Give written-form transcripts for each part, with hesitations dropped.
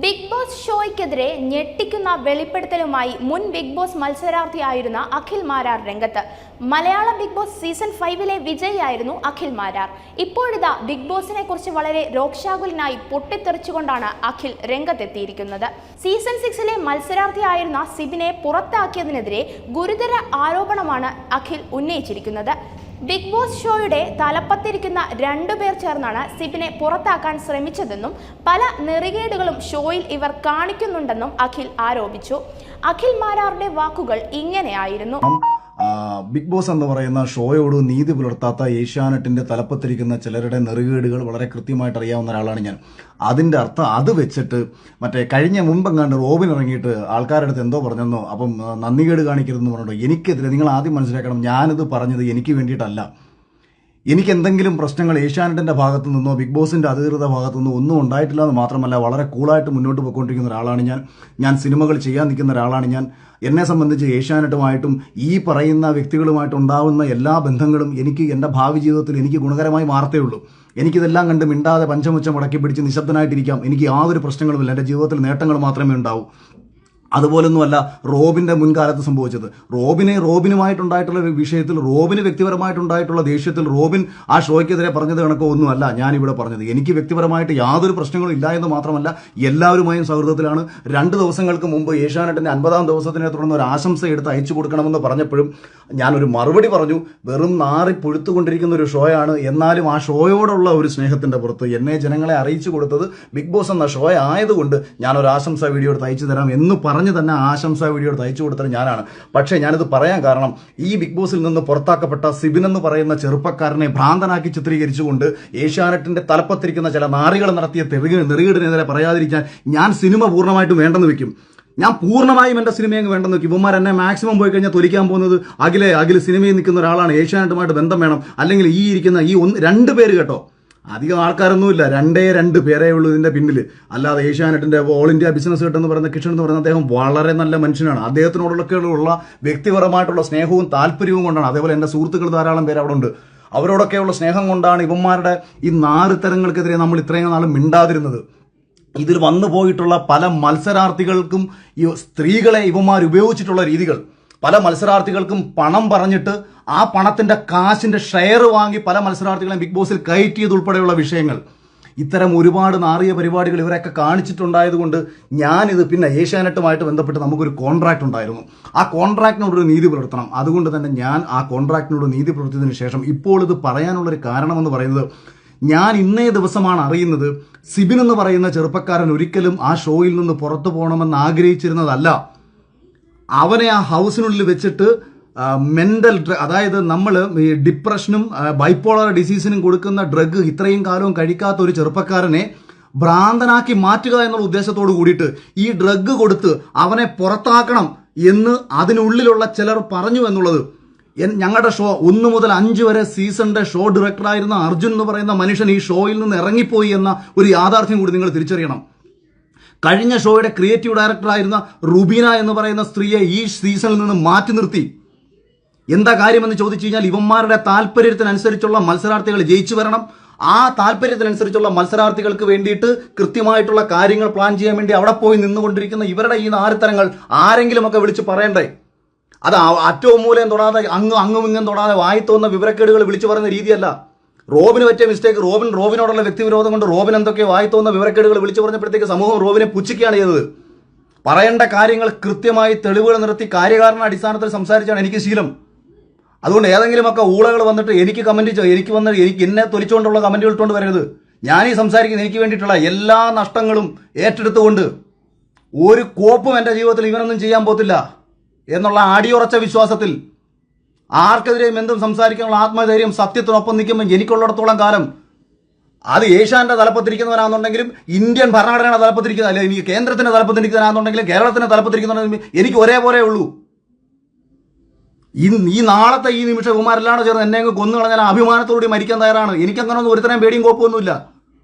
Big boss ഷോയ്ക്കെതിരെ ഞെട്ടിക്കുന്ന വെളിപ്പെടുത്തലുമായി മുൻ ബിഗ് ബോസ് മത്സരാർത്ഥിയായിരുന്ന അഖിൽ മാരാർ രംഗത്ത്. മലയാള ബിഗ് ബോസ് സീസൺ 5-ലെ വിജയിയായിരുന്നു അഖിൽ മാരാർ. ഇപ്പോഴിതാ ബിഗ് ബോസിനെ കുറിച്ച് വളരെ രോക്ഷാകുലനായി പൊട്ടിത്തെറിച്ചുകൊണ്ടാണ് അഖിൽ രംഗത്തെത്തിയിരിക്കുന്നത്. സീസൺ 6-ലെ മത്സരാർത്ഥിയായിരുന്ന സിബിനെ പുറത്താക്കിയതിനെതിരെ ഗുരുതര ആരോപണമാണ് അഖിൽ ഉന്നയിച്ചിരിക്കുന്നത്. ബിഗ് ബോസ് ഷോയുടെ തലപ്പത്തിരിക്കുന്ന 2 പേർ ചേർന്നാണ് സിബിനെ പുറത്താക്കാൻ ശ്രമിച്ചതെന്നും പല നെറികേടുകളും ഷോയിൽ ഇവർ കാണിക്കുന്നുണ്ടെന്നും അഖിൽ ആരോപിച്ചു. അഖിൽ മാരാറുടെ വാക്കുകൾ ഇങ്ങനെയായിരുന്നു. ബിഗ് ബോസ് എന്ന് പറയുന്ന ഷോയോട് നീതി പുലർത്താത്ത ഏഷ്യാനെറ്റിന്റെ തലപ്പത്തിരിക്കുന്ന ചിലരുടെ നെറുകേടുകൾ വളരെ കൃത്യമായിട്ട് അറിയാവുന്ന ഒരാളാണ് ഞാൻ. അതിന്റെ അർത്ഥം അത് വെച്ചിട്ട് കഴിഞ്ഞ മുമ്പെങ്ങാണ്ട് റോബിൻ ഇറങ്ങിയിട്ട് ആൾക്കാരുടെ അടുത്ത് എന്തോ പറഞ്ഞെന്നോ, അപ്പം നന്ദികേട് കാണിക്കരുതെന്ന് പറഞ്ഞിട്ടോ. എനിക്കെതിരെ നിങ്ങൾ ആദ്യം മനസ്സിലാക്കണം, ഞാനിത് പറഞ്ഞത് എനിക്ക് വേണ്ടിയിട്ടല്ല. എനിക്ക് എന്തെങ്കിലും പ്രശ്നങ്ങൾ ഏഷ്യാനെറ്റിന്റെ ഭാഗത്തു നിന്നോ ബിഗ് ബോസിന്റെ അധികൃത ഭാഗത്തു നിന്നോ ഒന്നും ഉണ്ടായിട്ടില്ല എന്ന് മാത്രമല്ല, വളരെ കൂളായിട്ട് മുന്നോട്ട് പോയിക്കൊണ്ടിരിക്കുന്ന ഒരാളാണ് ഞാൻ സിനിമകൾ ചെയ്യാൻ നിൽക്കുന്ന ഒരാളാണ് ഞാൻ. എന്നെ സംബന്ധിച്ച് ഏഷ്യാനെറ്റുമായിട്ടും ഈ പറയുന്ന വ്യക്തികളുമായിട്ട് ഉണ്ടാവുന്ന എല്ലാ ബന്ധങ്ങളും എനിക്ക് എൻ്റെ ഭാവി ജീവിതത്തിൽ എനിക്ക് ഗുണകരമായി മാറത്തേ ഉള്ളൂ. എനിക്കിതെല്ലാം കണ്ട് മിണ്ടാതെ പഞ്ചമുച്ചം മുടക്കി പിടിച്ച് നിശബ്ദനായിട്ടിരിക്കാം. എനിക്ക് യാതൊരു പ്രശ്നങ്ങളുമില്ല. എൻ്റെ ജീവിതത്തിൽ നേട്ടങ്ങൾ മാത്രമേ ഉണ്ടാവൂ. അതുപോലൊന്നുമല്ല റോബിന്റെ മുൻകാലത്ത് സംഭവിച്ചത്. റോബിനുമായിട്ടുണ്ടായിട്ടുള്ള ഒരു വിഷയത്തിൽ, റോബിന് വ്യക്തിപരമായിട്ടുണ്ടായിട്ടുള്ള ദേഷ്യത്തിൽ റോബിൻ ആ ഷോയ്ക്കെതിരെ പറഞ്ഞത് കണക്കോ ഒന്നുമല്ല ഞാനിവിടെ പറഞ്ഞത്. എനിക്ക് വ്യക്തിപരമായിട്ട് യാതൊരു പ്രശ്നങ്ങളും ഇല്ല എന്ന് മാത്രമല്ല, എല്ലാവരുമായും സൗഹൃദത്തിലാണ്. 2 ദിവസങ്ങൾക്ക് മുമ്പ് ഏഷ്യാനെറ്റിന്റെ 50-ാം ദിവസത്തിനെ തുടർന്ന് ഒരു ആശംസ എടുത്ത് അയച്ചു കൊടുക്കണമെന്ന് പറഞ്ഞപ്പോഴും ഞാനൊരു മറുപടി പറഞ്ഞു. വെറും നാറി പൊഴുത്തുകൊണ്ടിരിക്കുന്ന ഒരു ഷോയാണ്. എന്നാലും ആ ഷോയോടുള്ള ഒരു സ്നേഹത്തിന്റെ പുറത്ത് എന്നെ ജനങ്ങളെ അറിയിച്ചു കൊടുത്തത് ബിഗ് ബോസ് എന്ന ഷോ ആയതുകൊണ്ട് ഞാനൊരു ആശംസ വീഡിയോ എടുത്ത് അയച്ചു തരാം എന്ന് പറഞ്ഞു തന്നെ ആശംസാ വീഡിയോ തയ്ച്ചു കൊടുത്തത് ഞാനാണ്. പക്ഷേ ഞാനിത് പറയാൻ കാരണം, ഈ ബിഗ് ബോസിൽ നിന്ന് പുറത്താക്കപ്പെട്ട സിബിൻ എന്ന് പറയുന്ന ചെറുപ്പക്കാരനെ ഭ്രാന്തനാക്കി ചിത്രീകരിച്ചുകൊണ്ട് ഏഷ്യാനെറ്റിന്റെ തലപ്പത്തിരിക്കുന്ന ചില നാറികൾ നടത്തിയ നെറുകേടിനെതിരെ പറയാതിരിക്കാൻ ഞാൻ സിനിമ പൂർണ്ണമായിട്ടും വേണ്ടെന്ന് വെക്കും. ഞാൻ പൂർണ്ണമായും എൻ്റെ സിനിമയെ വേണ്ടെന്ന് വെക്കും. ഇവന്മാർ എന്നെ മാക്സിമം പോയി കഴിഞ്ഞാൽ തൊലിക്കാൻ പോകുന്നത് അഖിൽ സിനിമയിൽ നിൽക്കുന്ന ഒരാളാണ്, ഏഷ്യാനെറ്റുമായിട്ട് ബന്ധം വേണം, അല്ലെങ്കിൽ ഈ ഇരിക്കുന്ന ഈ 2 പേര് കേട്ടോ, അധികം ആൾക്കാരൊന്നുമില്ല, 2 പേരേ ഉള്ളൂ ഇതിന്റെ പിന്നിൽ. അല്ലാതെ ഏഷ്യാനെറ്റിന്റെ ഓൾ ഇന്ത്യ ബിസിനസ് ഹെഡ് എന്ന് പറയുന്ന കിഷൻ എന്ന് പറയുന്ന അദ്ദേഹം വളരെ നല്ല മനുഷ്യനാണ്. അദ്ദേഹത്തിനോടൊക്കെയുള്ള വ്യക്തിപരമായിട്ടുള്ള സ്നേഹവും താല്പര്യവും കൊണ്ടാണ്. അതേപോലെ എൻ്റെ സുഹൃത്തുക്കൾ ധാരാളം പേര് അവിടെ ഉണ്ട്. അവരോടൊക്കെയുള്ള സ്നേഹം കൊണ്ടാണ് ഇവന്മാരുടെ ഈ നാറിത്തരങ്ങൾക്കെതിരെ നമ്മൾ ഇത്രയും നാളും മിണ്ടാതിരുന്നത്. ഇതിൽ വന്നു പോയിട്ടുള്ള പല മത്സരാർത്ഥികൾക്കും ഈ സ്ത്രീകളെ ഇവന്മാർ ഉപയോഗിച്ചിട്ടുള്ള രീതികൾ, പല മത്സരാർത്ഥികൾക്കും പണം പറഞ്ഞിട്ട് ആ പണത്തിന്റെ കാശിന്റെ ഷെയർ വാങ്ങി പല മത്സരാർത്ഥികളെയും ബിഗ് ബോസിൽ കയറ്റിയതുൾപ്പെടെയുള്ള വിഷയങ്ങൾ, ഇത്തരം ഒരുപാട് നാറിയ പരിപാടികൾ ഇവരൊക്കെ കാണിച്ചിട്ടുണ്ടായതുകൊണ്ട് ഞാനിത് പിന്നെ ഏഷ്യാനെറ്റുമായിട്ട് ബന്ധപ്പെട്ട് നമുക്കൊരു കോൺട്രാക്ട് ഉണ്ടായിരുന്നു. ആ കോൺട്രാക്ടിനോടൊരു നീതി പുലർത്തണം. അതുകൊണ്ട് തന്നെ ഞാൻ ആ കോൺട്രാക്ടിനോട് നീതി പുലർത്തിയതിനു ശേഷം ഇപ്പോൾ ഇത് പറയാനുള്ളൊരു കാരണമെന്ന് പറയുന്നത്, ഞാൻ ഇന്നേ ദിവസമാണ് അറിയുന്നത് സിബിൻ എന്ന് പറയുന്ന ചെറുപ്പക്കാരൻ ഒരിക്കലും ആ ഷോയിൽ നിന്ന് പുറത്തു പോകണമെന്ന് ആഗ്രഹിച്ചിരുന്നതല്ല. അവനെ ആ ഹൗസിനുള്ളിൽ വെച്ചിട്ട് മെന്റൽ അതായത് നമ്മൾ ഈ ഡിപ്രഷനും ബൈപ്പോളർ ഡിസീസിനും കൊടുക്കുന്ന ഡ്രഗ് ഇത്രയും കാലവും കഴിക്കാത്ത ഒരു ചെറുപ്പക്കാരനെ ഭ്രാന്തനാക്കി മാറ്റുക എന്നുള്ള ഉദ്ദേശത്തോട് കൂടിയിട്ട് ഈ ഡ്രഗ് കൊടുത്ത് അവനെ പുറത്താക്കണം എന്ന് അതിനുള്ളിലുള്ള ചിലർ പറഞ്ഞു എന്നുള്ളത്. ഞങ്ങളുടെ ഷോ 1 മുതൽ 5 വരെ സീസണിന്റെ ഷോ ഡയറക്ടറായിരുന്ന അർജുൻ എന്ന് പറയുന്ന മനുഷ്യൻ ഈ ഷോയിൽ നിന്ന് ഇറങ്ങിപ്പോയി എന്ന ഒരു യാഥാർത്ഥ്യം കൂടി നിങ്ങൾ തിരിച്ചറിയണം. കഴിഞ്ഞ ഷോയുടെ ക്രിയേറ്റീവ് ഡയറക്ടറായിരുന്ന റുബീന എന്ന് പറയുന്ന സ്ത്രീയെ ഈ സീസണിൽ നിന്ന് മാറ്റി നിർത്തി. എന്താ കാര്യമെന്ന് ചോദിച്ചു കഴിഞ്ഞാൽ, ഇവന്മാരുടെ താല്പര്യത്തിനനുസരിച്ചുള്ള മത്സരാർത്ഥികൾ ജയിച്ചു വരണം. ആ താല്പര്യത്തിനനുസരിച്ചുള്ള മത്സരാർത്ഥികൾക്ക് വേണ്ടിയിട്ട് കൃത്യമായിട്ടുള്ള കാര്യങ്ങൾ പ്ലാൻ ചെയ്യാൻ വേണ്ടി അവിടെ പോയി നിന്നുകൊണ്ടിരിക്കുന്ന ഇവരുടെ ഈ നാരിത്തരങ്ങൾ ആരെങ്കിലുമൊക്കെ വിളിച്ച് പറയണ്ടേ? അത് അറ്റവും മൂലം തൊടാതെ അങ്ങും ഇങ്ങും തൊടാതെ വായി തോന്നുന്ന വിവരക്കേടുകൾ വിളിച്ചു പറയുന്ന രീതിയല്ല. റോബിന് പറ്റിയ മിസ്റ്റേക്ക്, റോബിനോടുള്ള വ്യക്തിവിരോധം കൊണ്ട് റോബിൻ എന്തൊക്കെ വായി തോന്നുന്ന വിവരക്കേടുകൾ വിളിച്ചു പറഞ്ഞപ്പോഴത്തേക്ക് സമൂഹം റോബിനെ പുച്ഛിക്കുകയാണ് ചെയ്തത്. പറയേണ്ട കാര്യങ്ങൾ കൃത്യമായി തെളിവുകൾ നിർത്തി കാര്യകാരണ അടിസ്ഥാനത്തിൽ സംസാരിച്ചാണ് എനിക്ക് ശീലം. അതുകൊണ്ട് ഏതെങ്കിലുമൊക്കെ ഊളകൾ വന്നിട്ട് എനിക്ക് എന്നെ തൊലിച്ചുകൊണ്ടുള്ള കമന്റുകൾ ഇട്ടുകൊണ്ട് വരരുത്. ഞാനീ സംസാരിക്കുന്നത് എനിക്ക് വേണ്ടിയിട്ടുള്ള എല്ലാ നഷ്ടങ്ങളും ഏറ്റെടുത്തുകൊണ്ട് ഒരു കോപ്പും എൻ്റെ ജീവിതത്തിൽ ഇവനൊന്നും ചെയ്യാൻ പോത്തില്ല എന്നുള്ള അടിയുറച്ച വിശ്വാസത്തിൽ ആർക്കെതിരെയും എന്തും സംസാരിക്കാനുള്ള ആത്മധൈര്യം സത്യത്തിനൊപ്പം നിൽക്കുമ്പോൾ എനിക്കുള്ളിടത്തോളം കാലം അത് ഏഷ്യാന്റെ തലപ്പത്തിരിക്കുന്നവനാണെന്നുണ്ടെങ്കിലും ഇന്ത്യൻ ഭരണഘടനയുടെ തലപ്പത്തിരിക്കുന്ന, അല്ലെങ്കിൽ എനിക്ക് കേന്ദ്രത്തിന്റെ തലപ്പത്തിരിക്കുന്നവനാണെന്നുണ്ടെങ്കിലും കേരളത്തിന്റെ തലപ്പത്തിരിക്കുന്നവനാണെങ്കിലും എനിക്ക് ഒരേപോലെ ഉള്ളൂ. ഈ നാളത്തെ ഈ നിമിഷം കുമാരെല്ലാം ചേർന്ന് എന്നെ കൊന്നു കളഞ്ഞാൽ അഭിമാനത്തോടുകൂടി മരിക്കാൻ തയ്യാറാണ്. എനിക്കങ്ങനൊന്നും ഒരുത്തരം പേടിയും കോപ്പൊന്നുമില്ല.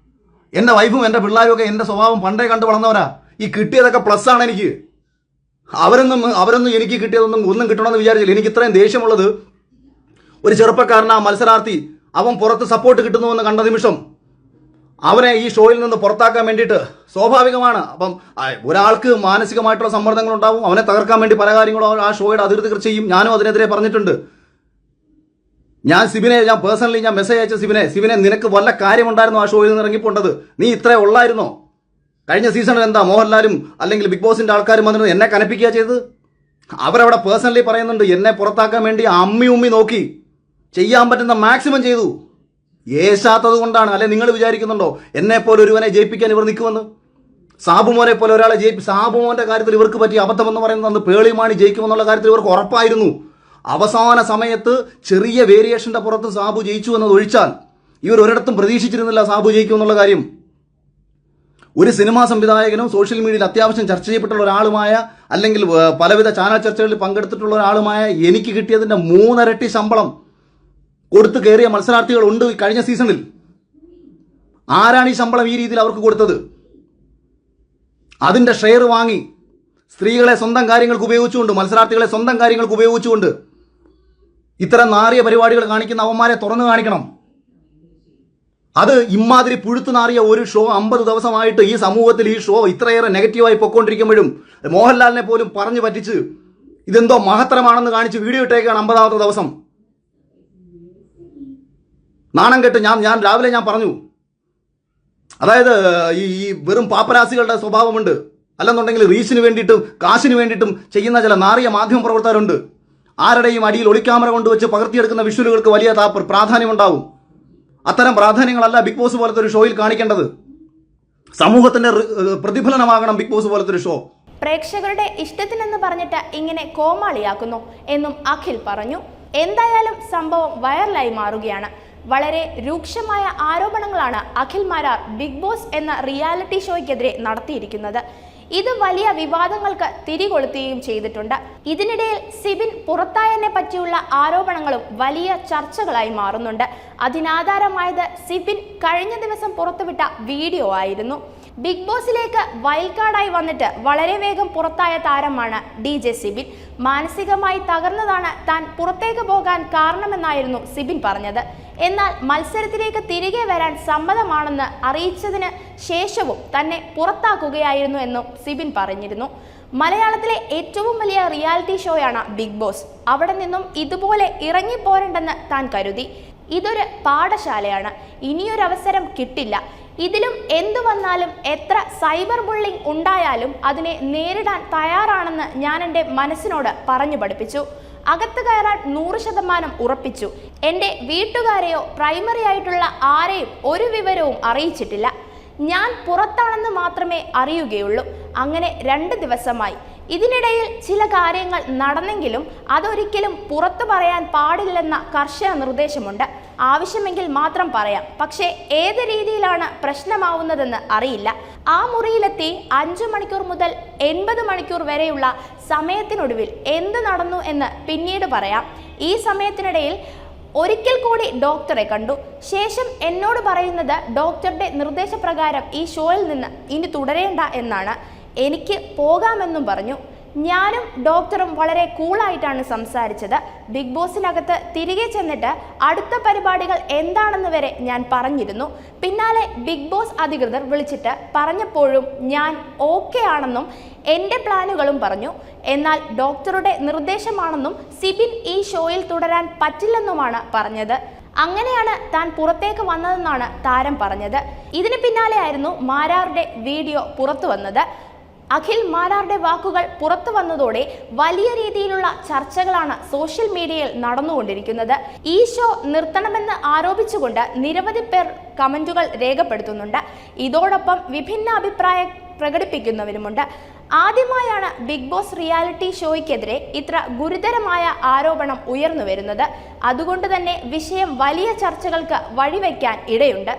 എൻ്റെ വൈഫും എൻ്റെ പിള്ളേരും ഒക്കെ എൻ്റെ സ്വഭാവം പണ്ടേ കണ്ടു വളർന്നവരാ. ഈ കിട്ടിയതൊക്കെ പ്ലസ് ആണ് എനിക്ക്. അവരൊന്നും എനിക്ക് കിട്ടിയതൊന്നും ഒന്നും കിട്ടണമെന്ന് വിചാരിച്ചില്ല. എനിക്ക് ഇത്രയും ദേഷ്യമുള്ളത് ഒരു ചെറുപ്പക്കാരനാ മത്സരാർത്ഥി, അവൻ പുറത്ത് സപ്പോർട്ട് കിട്ടുന്നുവെന്ന് കണ്ട നിമിഷം അവനെ ഈ ഷോയിൽ നിന്ന് പുറത്താക്കാൻ വേണ്ടിയിട്ട് സ്വാഭാവികമാണ്. അപ്പം ഒരാൾക്ക് മാനസികമായിട്ടുള്ള സമ്മർദ്ദങ്ങൾ ഉണ്ടാവും. അവനെ തകർക്കാൻ വേണ്ടി പല കാര്യങ്ങളും ആ ഷോയുടെ അധികൃതർ ചെയ്യും. ഞാനും അതിനെതിരെ പറഞ്ഞിട്ടുണ്ട്. ഞാൻ പേഴ്സണലി മെസ്സേജ് അയച്ച സിബിനെ നിനക്ക് വല്ല കാര്യമുണ്ടായിരുന്നു ആ ഷോയിൽ നിന്ന് ഇറങ്ങിപ്പോണ്ടത്? നീ ഇത്രേ ഉള്ളായിരുന്നോ? കഴിഞ്ഞ സീസണിൽ എന്താ മോഹൻലാലും അല്ലെങ്കിൽ ബിഗ് ബോസിന്റെ ആൾക്കാരും വന്നിട്ട് എന്നെ കനപ്പിക്കുക ചെയ്തത്? അവരവിടെ പേഴ്സണലി പറയുന്നുണ്ട് എന്നെ പുറത്താക്കാൻ വേണ്ടി ഉമ്മി നോക്കി, ചെയ്യാൻ പറ്റുന്ന മാക്സിമം ചെയ്തു. ഏശാത്തത് കൊണ്ടാണ്. അല്ലെ നിങ്ങൾ വിചാരിക്കുന്നുണ്ടോ എന്നെ പോലെ ഒരുവനെ ജയിപ്പിക്കാൻ ഇവർ നിൽക്കുമെന്ന്? സാബുമോനെ പോലെ ഒരാളെ സാബുമോന്റെ കാര്യത്തിൽ ഇവർക്ക് പറ്റിയ അബദ്ധം എന്ന് പറയുന്നത് പേളിമാണി ജയിക്കുമെന്നുള്ള കാര്യത്തിൽ ഇവർക്ക് ഉറപ്പായിരുന്നു. അവസാന സമയത്ത് ചെറിയ വേരിയേഷന്റെ പുറത്ത് സാബു ജയിച്ചു എന്നത് ഒഴിച്ചാൽ ഇവർ ഒരിടത്തും പ്രതീക്ഷിച്ചിരുന്നില്ല സാബു ജയിക്കുമെന്നുള്ള കാര്യം. ഒരു സിനിമാ സംവിധായകനും സോഷ്യൽ മീഡിയയിൽ അത്യാവശ്യം ചർച്ച ചെയ്യപ്പെട്ടുള്ള ഒരാളുമായ, അല്ലെങ്കിൽ പലവിധ ചാനൽ ചർച്ചകളിൽ പങ്കെടുത്തിട്ടുള്ള ഒരാളുമായ എനിക്ക് കിട്ടിയതിന്റെ 3 ഇരട്ടി ശമ്പളം കൊടുത്തു കയറിയ മത്സരാർത്ഥികൾ ഉണ്ട് കഴിഞ്ഞ സീസണിൽ. ആരാണ് ഈ ശമ്പളം ഈ രീതിയിൽ അവർക്ക് കൊടുത്തത്? അതിന്റെ ഷെയർ വാങ്ങി സ്ത്രീകളെ സ്വന്തം കാര്യങ്ങൾക്ക് ഉപയോഗിച്ചുകൊണ്ട്, മത്സരാർത്ഥികളെ സ്വന്തം കാര്യങ്ങൾക്ക് ഉപയോഗിച്ചുകൊണ്ട് ഇത്തരം നാറിയ പരിപാടികൾ കാണിക്കുന്ന അവന്മാരെ തുറന്നു കാണിക്കണം. അത് ഇമാതിരി പുഴുത്തു നാറിയ ഒരു ഷോ 50 ദിവസമായിട്ട് ഈ സമൂഹത്തിൽ ഈ ഷോ ഇത്രയേറെ നെഗറ്റീവായി പൊയ്ക്കൊണ്ടിരിക്കുമ്പോഴും മോഹൻലാലിനെ പോലും പറഞ്ഞു പറ്റിച്ച് ഇതെന്തോ മഹത്തരമാണെന്ന് കാണിച്ച് വീഡിയോ ഇട്ടേക്കാണ് 50ാമത്തെ ദിവസം. നാണം കെട്ട് ഞാൻ രാവിലെ പറഞ്ഞു, അതായത് ഈ വെറും പാപ്പരാസികളുടെ സ്വഭാവമുണ്ട്, അല്ലെന്നുണ്ടെങ്കിൽ റീച്ചിന് വേണ്ടിയിട്ടും കാശിന് വേണ്ടിയിട്ടും ചെയ്യുന്ന ചില നാറിയ മാധ്യമ പ്രവർത്തകരുണ്ട്. ആരുടെയും അടിയിൽ ഒളിക്യാമറ കൊണ്ടുവച്ച് പകർത്തിയെടുക്കുന്ന വിഷ്വലുകൾക്ക് വലിയ പ്രാധാന്യമുണ്ടാവും. അത്തരം പ്രാധാന്യങ്ങളല്ല ബിഗ് ബോസ് പോലത്തെ ഒരു ഷോയിൽ കാണിക്കേണ്ടത്. സമൂഹത്തിന്റെ പ്രതിഫലനമാകണം ബിഗ് ബോസ് പോലത്തെ ഒരു ഷോ. പ്രേക്ഷകരുടെ ഇഷ്ടത്തിനെന്ന് പറഞ്ഞിട്ട് ഇങ്ങനെ കോമാളിയാക്കുന്നു എന്നും അഖിൽ പറഞ്ഞു. എന്തായാലും സംഭവം വൈറലായി മാറുകയാണ്. വളരെ രൂക്ഷമായ ആരോപണങ്ങളാണ് അഖിൽ മാരാർ ബിഗ് ബോസ് എന്ന റിയാലിറ്റി ഷോയ്ക്കെതിരെ നടത്തിയിരിക്കുന്നത്. ഇത് വലിയ വിവാദങ്ങൾക്ക് തിരികൊളുത്തുകയും ചെയ്തിട്ടുണ്ട്. ഇതിനിടയിൽ സിബിൻ പുറത്തായതിനെ പറ്റിയുള്ള ആരോപണങ്ങളും വലിയ ചർച്ചകളായി മാറുന്നുണ്ട്. അതിനാധാരമായത് സിബിൻ കഴിഞ്ഞ ദിവസം പുറത്തുവിട്ട വീഡിയോ ആയിരുന്നു. ബിഗ് ബോസിലേക്ക് വൈൽഡ് കാർഡായി വന്നിട്ട് വളരെ വേഗം പുറത്തായ താരമാണ് DJ സിബിൻ. മാനസികമായി തകർന്നതാണ് താൻ പുറത്തേക്ക് പോകാൻ കാരണമെന്നായിരുന്നു സിബിൻ പറഞ്ഞത്. എന്നാൽ മത്സരത്തിലേക്ക് തിരികെ വരാൻ സമ്മതമാണെന്ന് അറിയിച്ചതിന് ശേഷവും തന്നെ പുറത്താക്കുകയായിരുന്നു എന്നും സിബിൻ പറഞ്ഞിരുന്നു. മലയാളത്തിലെ ഏറ്റവും വലിയ റിയാലിറ്റി ഷോയാണ് ബിഗ് ബോസ്. അവിടെ നിന്നും ഇതുപോലെ ഇറങ്ങിപ്പോരണ്ടെന്ന് താൻ കരുതി. ഇതൊരു പാഠശാലയാണ്. ഇനിയൊരവസരം കിട്ടില്ല. ഇതിലും എന്തു വന്നാലും എത്ര സൈബർ ബുള്ളിംഗ് ഉണ്ടായാലും അതിനെ നേരിടാൻ തയ്യാറാണെന്ന് ഞാൻ എൻ്റെ മനസ്സിനോട് പറഞ്ഞു പഠിപ്പിച്ചു. അകത്ത് കയറാൻ 100% ഉറപ്പിച്ചു. എൻ്റെ വീട്ടുകാരെയോ പ്രൈമറി ആയിട്ടുള്ള ആരെയും ഒരു വിവരവും അറിയിച്ചിട്ടില്ല. ഞാൻ പുറത്താണെന്ന് മാത്രമേ അറിയുകയുള്ളൂ. അങ്ങനെ 2 ദിവസമായി. ഇതിനിടയിൽ ചില കാര്യങ്ങൾ നടന്നെങ്കിലും അതൊരിക്കലും പുറത്തു പറയാൻ പാടില്ലെന്ന കർശന നിർദ്ദേശമുണ്ട്. ആവശ്യമെങ്കിൽ മാത്രം പറയാം. പക്ഷേ ഏത് രീതിയിലാണ് പ്രശ്നമാവുന്നതെന്ന് അറിയില്ല. ആ മുറിയിലെത്തി 5 മണിക്കൂർ മുതൽ 80 മണിക്കൂർ വരെയുള്ള സമയത്തിനൊടുവിൽ എന്ത് നടന്നു എന്ന് പിന്നീട് പറയാം. ഈ സമയത്തിനിടയിൽ ഒരിക്കൽ കൂടി ഡോക്ടറെ കണ്ടു. ശേഷം എന്നോട് പറയുന്നത് ഡോക്ടറുടെ നിർദ്ദേശപ്രകാരം ഈ ഷോയിൽ നിന്ന് ഇനി തുടരേണ്ട എന്നാണ്. എനിക്ക് പോകാമെന്നും പറഞ്ഞു. ഞാനും ഡോക്ടറും വളരെ കൂളായിട്ടാണ് സംസാരിച്ചത്. ബിഗ് ബോസിനകത്ത് തിരികെ ചെന്നിട്ട് അടുത്ത പരിപാടികൾ എന്താണെന്ന് വരെ ഞാൻ പറഞ്ഞിരുന്നു. പിന്നാലെ ബിഗ് ബോസ് അധികൃതർ വിളിച്ചിട്ട് പറഞ്ഞപ്പോഴും ഞാൻ ഓക്കെ ആണെന്നും എൻ്റെ പ്ലാനുകളും പറഞ്ഞു. എന്നാൽ ഡോക്ടറുടെ നിർദ്ദേശമാണെന്നും സിബിൻ ഈ ഷോയിൽ തുടരാൻ പറ്റില്ലെന്നുമാണ് പറഞ്ഞത്. അങ്ങനെയാണ് താൻ പുറത്തേക്ക് വന്നതെന്നാണ് താരം പറഞ്ഞത്. ഇതിന് പിന്നാലെയായിരുന്നു മാരാറുടെ വീഡിയോ പുറത്തു വന്നത്. അഖിൽ മാരാറുടെ വാക്കുകൾ പുറത്തു വന്നതോടെ വലിയ രീതിയിലുള്ള ചർച്ചകളാണ് സോഷ്യൽ മീഡിയയിൽ നടന്നുകൊണ്ടിരിക്കുന്നത്. ഈ ഷോ നിർത്തണമെന്ന് ആരോപിച്ചുകൊണ്ട് നിരവധി പേർ കമന്റുകൾ രേഖപ്പെടുത്തുന്നുണ്ട്. ഇതോടൊപ്പം വിഭിന്ന അഭിപ്രായം പ്രകടിപ്പിക്കുന്നവരുമുണ്ട്. ആദ്യമായാണ് ബിഗ് ബോസ് റിയാലിറ്റി ഷോയ്ക്കെതിരെ ഇത്ര ഗുരുതരമായ ആരോപണം ഉയർന്നു വരുന്നത്. അതുകൊണ്ട് തന്നെ വിഷയം വലിയ ചർച്ചകൾക്ക് വഴിവെക്കാൻ ഇടയുണ്ട്.